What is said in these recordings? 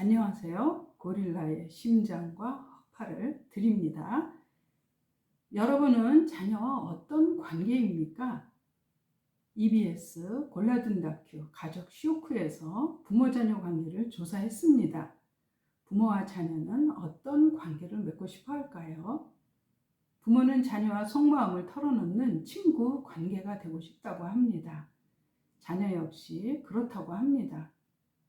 안녕하세요. 고릴라의 심장과 허파를 드립니다. 여러분은 자녀와 어떤 관계입니까? EBS 골라든 다큐 가족 쇼크에서 부모-자녀 관계를 조사했습니다. 부모와 자녀는 어떤 관계를 맺고 싶어 할까요? 부모는 자녀와 속마음을 털어놓는 친구 관계가 되고 싶다고 합니다. 자녀 역시 그렇다고 합니다.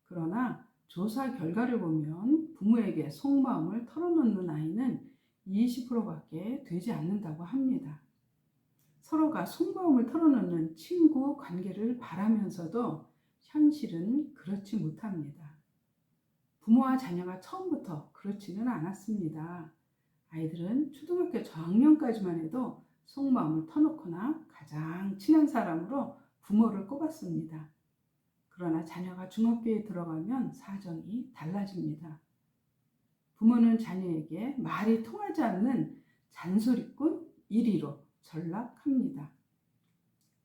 그러나 조사 결과를 보면 부모에게 속마음을 털어놓는 아이는 20%밖에 되지 않는다고 합니다. 서로가 속마음을 털어놓는 친구 관계를 바라면서도 현실은 그렇지 못합니다. 부모와 자녀가 처음부터 그렇지는 않았습니다. 아이들은 초등학교 저학년까지만 해도 속마음을 터놓거나 가장 친한 사람으로 부모를 꼽았습니다. 그러나 자녀가 중학교에 들어가면 사정이 달라집니다. 부모는 자녀에게 말이 통하지 않는 잔소리꾼 1위로 전락합니다.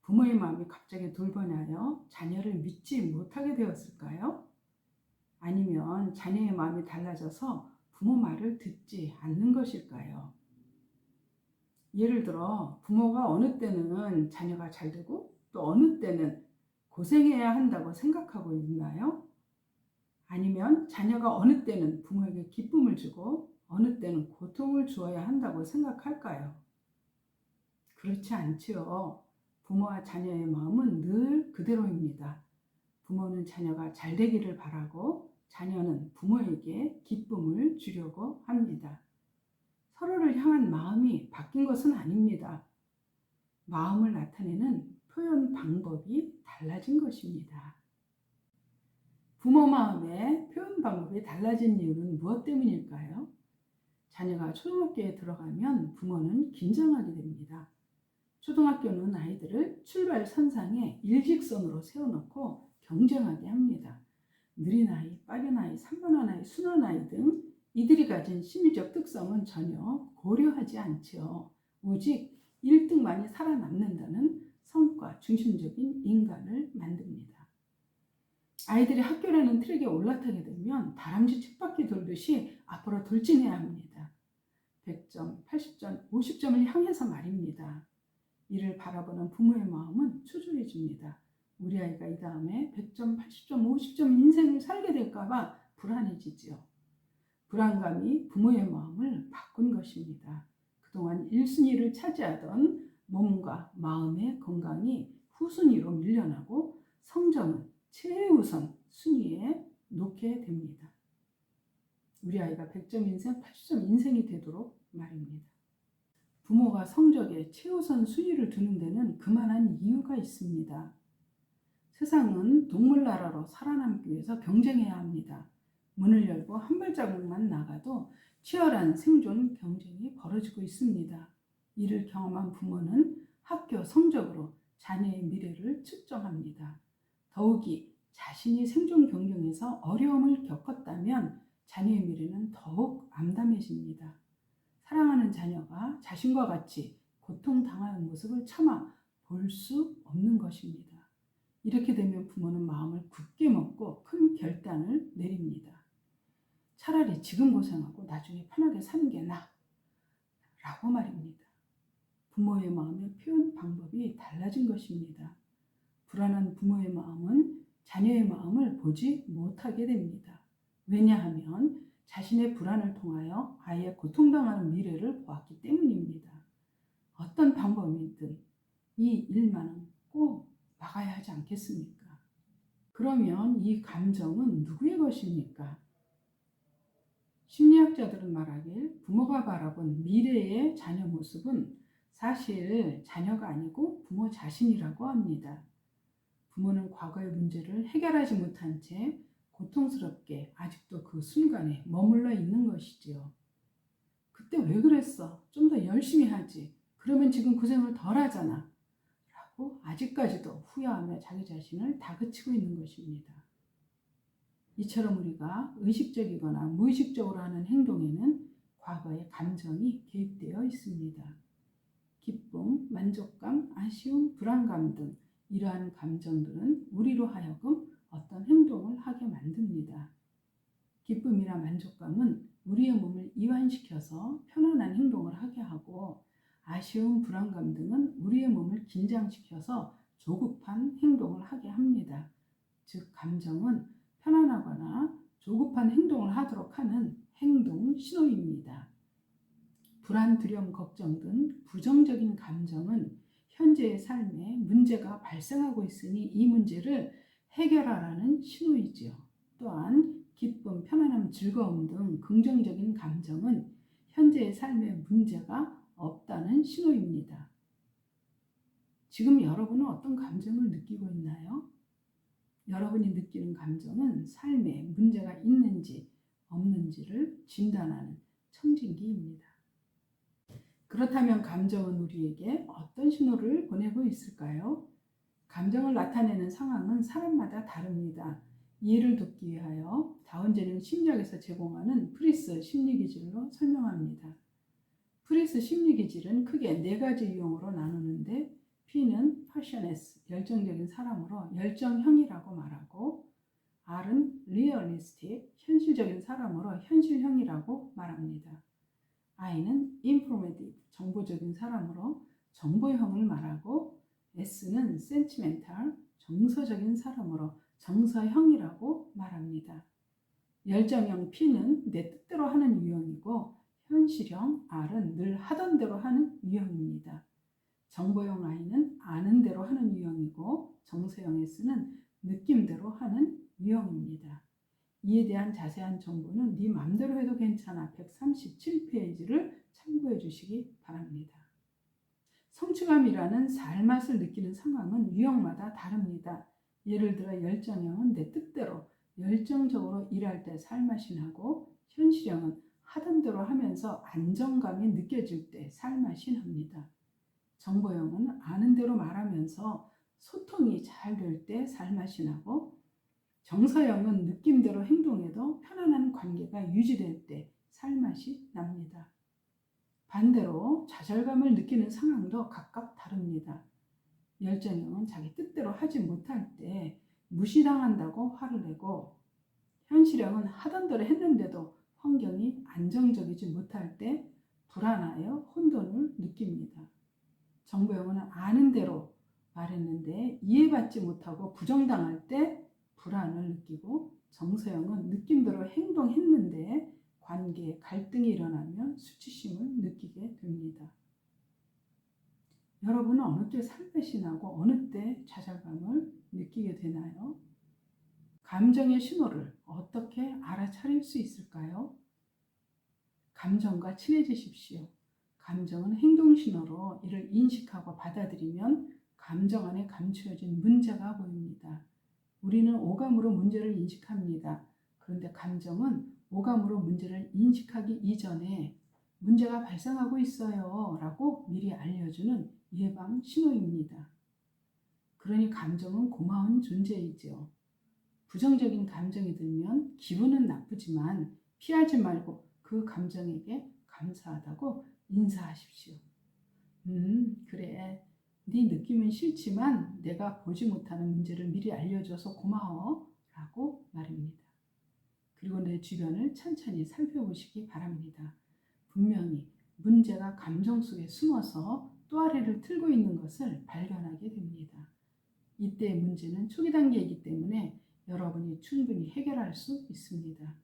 부모의 마음이 갑자기 돌변하여 자녀를 믿지 못하게 되었을까요? 아니면 자녀의 마음이 달라져서 부모 말을 듣지 않는 것일까요? 예를 들어 부모가 어느 때는 자녀가 잘 되고 또 어느 때는 고생해야 한다고 생각하고 있나요? 아니면 자녀가 어느 때는 부모에게 기쁨을 주고 어느 때는 고통을 주어야 한다고 생각할까요? 그렇지 않지요. 부모와 자녀의 마음은 늘 그대로입니다. 부모는 자녀가 잘 되기를 바라고 자녀는 부모에게 기쁨을 주려고 합니다. 서로를 향한 마음이 바뀐 것은 아닙니다. 마음을 나타내는 표현 방법이 달라진 것입니다. 부모 마음의 표현 방법이 달라진 이유는 무엇 때문일까요? 자녀가 초등학교에 들어가면 부모는 긴장하게 됩니다. 초등학교는 아이들을 출발선상에 일직선으로 세워놓고 경쟁하게 합니다. 느린 아이, 빠른 아이, 산만한 아이, 순한 아이 등 이들이 가진 심리적 특성은 전혀 고려하지 않지요. 오직 1등만이 살아남는다는 성과 중심적인 인간을 만듭니다. 아이들이 학교라는 트랙에 올라타게 되면 다람쥐 쳇바퀴 돌듯이 앞으로 돌진해야 합니다. 100점, 80점, 50점을 향해서 말입니다. 이를 바라보는 부모의 마음은 초조해집니다. 우리 아이가 이 다음에 100점, 80점, 50점 인생을 살게 될까봐 불안해지지요. 불안감이 부모의 마음을 바꾼 것입니다. 그동안 1순위를 차지하던 몸과 마음의 건강이 후순위로 밀려나고 성적은 최우선 순위에 놓게 됩니다. 우리 아이가 100점 인생, 80점 인생이 되도록 말입니다. 부모가 성적에 최우선 순위를 두는 데는 그만한 이유가 있습니다. 세상은 동물나라로 살아남기 위해서 경쟁해야 합니다. 문을 열고 한 발자국만 나가도 치열한 생존 경쟁이 벌어지고 있습니다. 이를 경험한 부모는 학교 성적으로 자녀의 미래를 측정합니다. 더욱이 자신이 생존 경쟁에서 어려움을 겪었다면 자녀의 미래는 더욱 암담해집니다. 사랑하는 자녀가 자신과 같이 고통당하는 모습을 차마 볼 수 없는 것입니다. 이렇게 되면 부모는 마음을 굳게 먹고 큰 결단을 내립니다. 차라리 지금 고생하고 나중에 편하게 사는 게 나아 라고 말입니다. 부모의 마음의 표현 방법이 달라진 것입니다. 불안한 부모의 마음은 자녀의 마음을 보지 못하게 됩니다. 왜냐하면 자신의 불안을 통하여 아이의 고통당하는 미래를 보았기 때문입니다. 어떤 방법이든 이 일만은 꼭 막아야 하지 않겠습니까? 그러면 이 감정은 누구의 것입니까? 심리학자들은 말하길 부모가 바라본 미래의 자녀 모습은 사실 자녀가 아니고 부모 자신이라고 합니다. 부모는 과거의 문제를 해결하지 못한 채 고통스럽게 아직도 그 순간에 머물러 있는 것이지요. 그때 왜 그랬어? 좀 더 열심히 하지. 그러면 지금 고생을 덜 하잖아. 라고 아직까지도 후회하며 자기 자신을 다그치고 있는 것입니다. 이처럼 우리가 의식적이거나 무의식적으로 하는 행동에는 과거의 감정이 개입되어 있습니다. 기쁨, 만족감, 아쉬움, 불안감 등 이러한 감정들은 우리로 하여금 어떤 행동을 하게 만듭니다. 기쁨이나 만족감은 우리의 몸을 이완시켜서 편안한 행동을 하게 하고, 아쉬움, 불안감 등은 우리의 몸을 긴장시켜서 조급한 행동을 하게 합니다. 즉, 감정은 편안하거나 조급한 행동을 하도록 하는 행동 신호입니다. 불안, 두려움, 걱정 등 부정적인 감정은 현재의 삶에 문제가 발생하고 있으니 이 문제를 해결하라는 신호이지요. 또한 기쁨, 편안함, 즐거움 등 긍정적인 감정은 현재의 삶에 문제가 없다는 신호입니다. 지금 여러분은 어떤 감정을 느끼고 있나요? 여러분이 느끼는 감정은 삶에 문제가 있는지 없는지를 진단하는 청진기입니다. 그렇다면 감정은 우리에게 어떤 신호를 보내고 있을까요? 감정을 나타내는 상황은 사람마다 다릅니다. 이해를 돕기 위하여 다운제는 심리학에서 제공하는 프리스 심리기질로 설명합니다. 프리스 심리기질은 크게 4가지 유형으로 나누는데, P는 passionate, 열정적인 사람으로 열정형이라고 말하고, R은 realistic, 현실적인 사람으로 현실형이라고 말합니다. I는 informative, 정보적인 사람으로 정보형을 말하고, S는 sentimental, 정서적인 사람으로 정서형이라고 말합니다. 열정형 P는 내 뜻대로 하는 유형이고, 현실형 R은 늘 하던 대로 하는 유형입니다. 정보형 I는 아는 대로 하는 유형이고, 정서형 S는 느낌대로 하는 유형입니다. 이에 대한 자세한 정보는 네 맘대로 해도 괜찮아 137페이지를 참고해 주시기 바랍니다. 성취감이라는 살맛을 느끼는 상황은 유형마다 다릅니다. 예를 들어 열정형은 내 뜻대로 열정적으로 일할 때 살맛이 나고, 현실형은 하던 대로 하면서 안정감이 느껴질 때 살맛이 납니다. 정보형은 아는 대로 말하면서 소통이 잘 될 때 살맛이 나고, 정서형은 느낌대로 행동해도 편안한 관계가 유지될 때 살맛이 납니다. 반대로 좌절감을 느끼는 상황도 각각 다릅니다. 열정형은 자기 뜻대로 하지 못할 때 무시당한다고 화를 내고, 현실형은 하던 대로 했는데도 환경이 안정적이지 못할 때 불안하여 혼돈을 느낍니다. 정보형은 아는 대로 말했는데 이해받지 못하고 부정당할 때 불안을 느끼고, 정서형은 느낌대로 행동했는데 관계에 갈등이 일어나면 수치심을 느끼게 됩니다. 여러분은 어느 때 살맛이 나고 어느 때 좌절감을 느끼게 되나요? 감정의 신호를 어떻게 알아차릴 수 있을까요? 감정과 친해지십시오. 감정은 행동 신호로 이를 인식하고 받아들이면 감정 안에 감추어진 문제가 보입니다. 우리는 오감으로 문제를 인식합니다. 그런데 감정은 오감으로 문제를 인식하기 이전에 문제가 발생하고 있어요 라고 미리 알려주는 예방 신호입니다. 그러니 감정은 고마운 존재이지요. 부정적인 감정이 들면 기분은 나쁘지만 피하지 말고 그 감정에게 감사하다고 인사하십시오. 그래. 네 느낌은 싫지만 내가 보지 못하는 문제를 미리 알려줘서 고마워 라고 말입니다. 그리고 내 주변을 천천히 살펴보시기 바랍니다. 분명히 문제가 감정 속에 숨어서 또아래를 틀고 있는 것을 발견하게 됩니다. 이때의 문제는 초기 단계이기 때문에 여러분이 충분히 해결할 수 있습니다.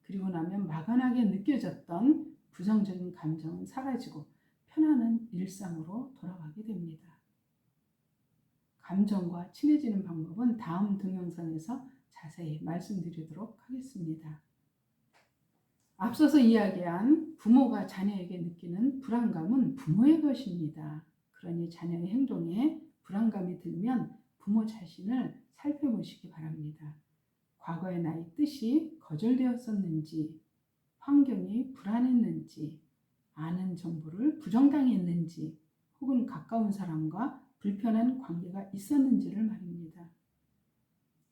그리고 나면 막연하게 느껴졌던 부정적인 감정은 사라지고 편안한 일상으로 돌아가게 됩니다. 감정과 친해지는 방법은 다음 동영상에서 자세히 말씀드리도록 하겠습니다. 앞서서 이야기한 부모가 자녀에게 느끼는 불안감은 부모의 것입니다. 그러니 자녀의 행동에 불안감이 들면 부모 자신을 살펴보시기 바랍니다. 과거의 나의 뜻이 거절되었었는지, 환경이 불안했는지, 아는 정보를 부정당했는지, 혹은 가까운 사람과 불편한 관계가 있었는지를 말입니다.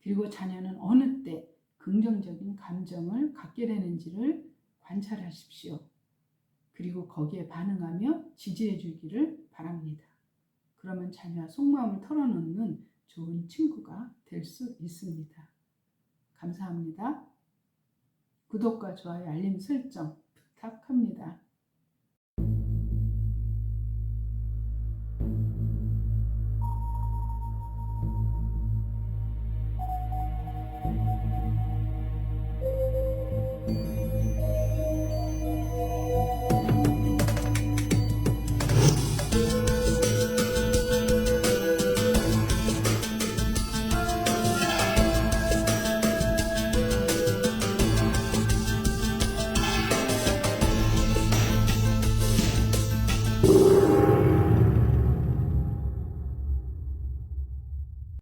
그리고 자녀는 어느 때 긍정적인 감정을 갖게 되는지를 관찰하십시오. 그리고 거기에 반응하며 지지해 주기를 바랍니다. 그러면 자녀와 속마음을 털어놓는 좋은 친구가 될 수 있습니다. 감사합니다. 구독과 좋아요, 알림 설정 부탁합니다.